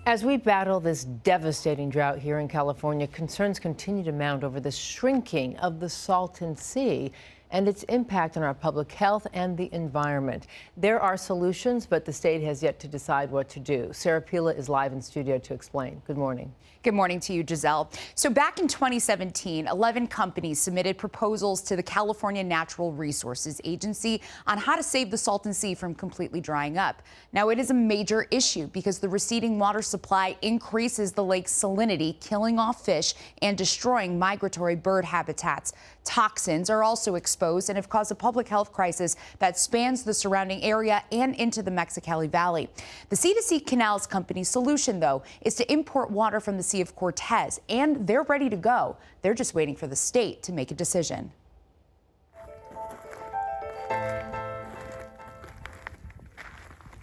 As we battle this devastating drought here in California, concerns continue to mount over the shrinking of the Salton Sea and its impact on our public health and the environment. There are solutions, but the state has yet to decide what to do. Sarah Pila is live in studio to explain. Good morning. Good morning to you, Giselle. So back in 2017, 11 companies submitted proposals to the California Natural Resources Agency on how to save the Salton Sea from completely drying up. Now, it is a major issue because the receding water supply increases the lake's salinity, killing off fish and destroying migratory bird habitats. Toxins are also exposed and have caused a public health crisis that spans the surrounding area and into the Mexicali Valley. The Sea-to-Sea Canals Company's solution, though, is to import water from the Sea of Cortez, and they're ready to go. They're just waiting for the state to make a decision.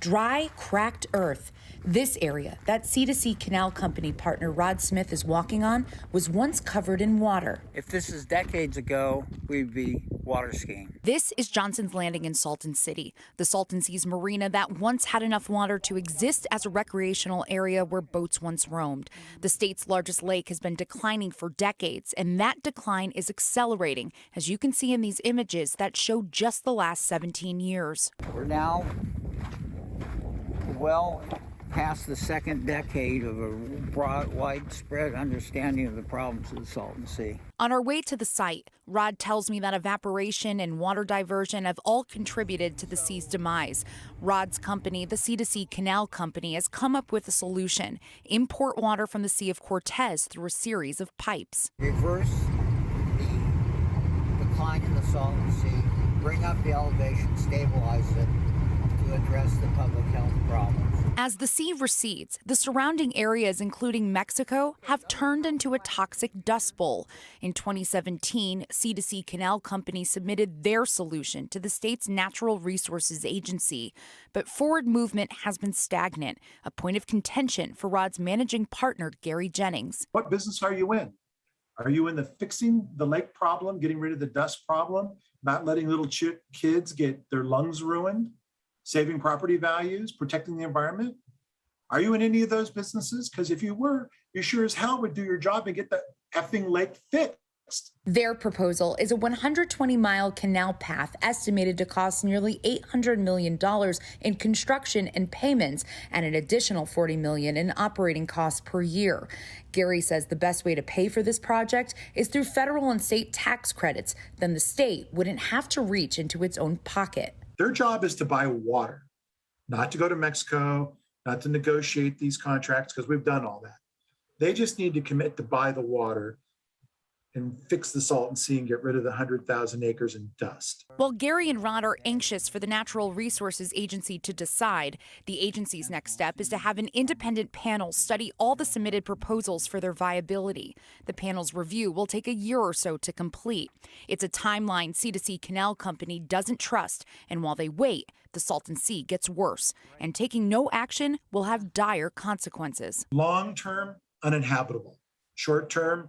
Dry, cracked earth. This area that Sea-to-Sea Canal Company partner Rod Smith is walking on was once covered in water. If this is decades ago, we'd be water skiing. This is Johnson's Landing in Salton City, the Salton Sea's marina that once had enough water to exist as a recreational area where boats once roamed. The state's largest lake has been declining for decades, and that decline is accelerating, as you can see in these images that show just the last 17 years. We're now well past the second decade of a broad, widespread understanding of the problems of the Salton Sea. On our way to the site, Rod tells me that evaporation and water diversion have all contributed to the sea's demise. Rod's company, the Sea-to-Sea Canal Company, has come up with a solution: import water from the Sea of Cortez through a series of pipes. Reverse the decline in the Salton Sea, bring up the elevation, stabilize it to address the public health problems. As the sea recedes, the surrounding areas, including Mexico, have turned into a toxic dust bowl. In 2017, Sea-to-Sea Canal Company submitted their solution to the state's Natural Resources Agency. But forward movement has been stagnant, a point of contention for Rod's managing partner, Gary Jennings. What business are you in? Are you in the fixing the lake problem, getting rid of the dust problem, not letting little kids get their lungs ruined? Saving property values, protecting the environment? Are you in any of those businesses? Because if you were, you sure as hell would do your job and get the effing lake fixed. Their proposal is a 120-mile canal path estimated to cost nearly $800 million in construction and payments and an additional $40 million in operating costs per year. Gary says the best way to pay for this project is through federal and state tax credits. Then the state wouldn't have to reach into its own pocket. Their job is to buy water, not to go to Mexico, not to negotiate these contracts, because we've done all that. They just need to commit to buy the water and fix the Salton Sea and get rid of the 100,000 acres in dust. While Gary and Rod are anxious for the Natural Resources Agency to decide, the agency's next step is to have an independent panel study all the submitted proposals for their viability. The panel's review will take a year or so to complete. It's a timeline Sea-to-Sea Canal Company doesn't trust, and while they wait, the Salton Sea gets worse, and taking no action will have dire consequences. Long-term, uninhabitable. Short-term,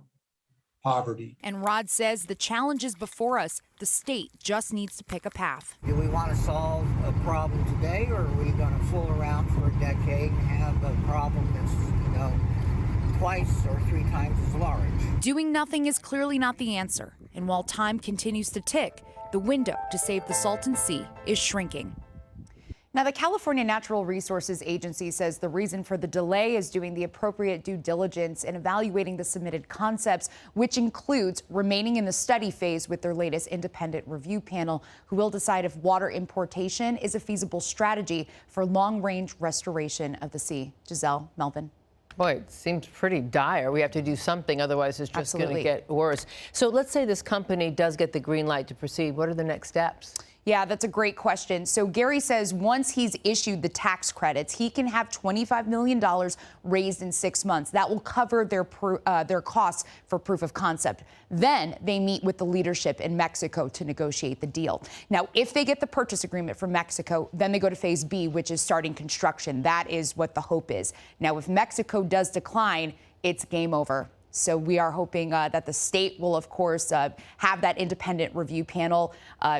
poverty. And Rod says the challenge is before us. The state just needs to pick a path. Do we want to solve a problem today, or are we going to fool around for a decade and have a problem that's, twice or three times as large? Doing nothing is clearly not the answer. And while time continues to tick, the window to save the Salton Sea is shrinking. Now, the California Natural Resources Agency says the reason for the delay is doing the appropriate due diligence and evaluating the submitted concepts, which includes remaining in the study phase with their latest independent review panel, who will decide if water importation is a feasible strategy for long-range restoration of the sea. Giselle, Melvin. Boy, it seems pretty dire. We have to do something, otherwise it's just going to get worse. So let's say this company does get the green light to proceed. What are the next steps? Yeah, that's a great question. So Gary says once he's issued the tax credits, he can have $25 million raised in 6 months. That will cover their costs for proof of concept. Then they meet with the leadership in Mexico to negotiate the deal. Now, if they get the purchase agreement from Mexico, then they go to phase B, which is starting construction. That is what the hope is. Now, if Mexico does decline, it's game over. So we are hoping that the state will, of course, have that independent review panel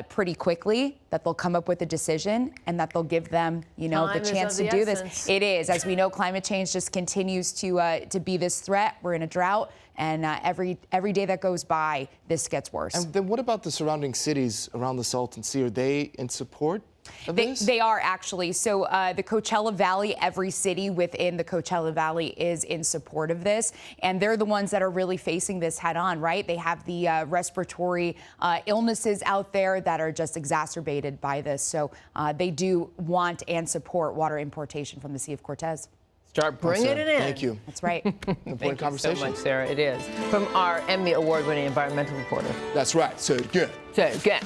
pretty quickly, that they'll come up with a decision and that they'll give them, you know, Time the is chance of to the do this. essence. It is. As we know, climate change just continues to be this threat. We're in a drought, and every day that goes by, this gets worse. And then what about the surrounding cities around the Salton Sea? Are they in support of this? They are actually. So the Coachella Valley, every city within the Coachella Valley is in support of this. And they're the ones that are really facing this head on, right? They have the respiratory illnesses out there that are just exacerbated by this. So they do want and support water importation from the Sea of Cortez. Start bringing it in. Thank you. That's right. Important Thank you conversation. so much, Sarah. It is. From our Emmy Award-winning environmental reporter. That's right. So good. So, good.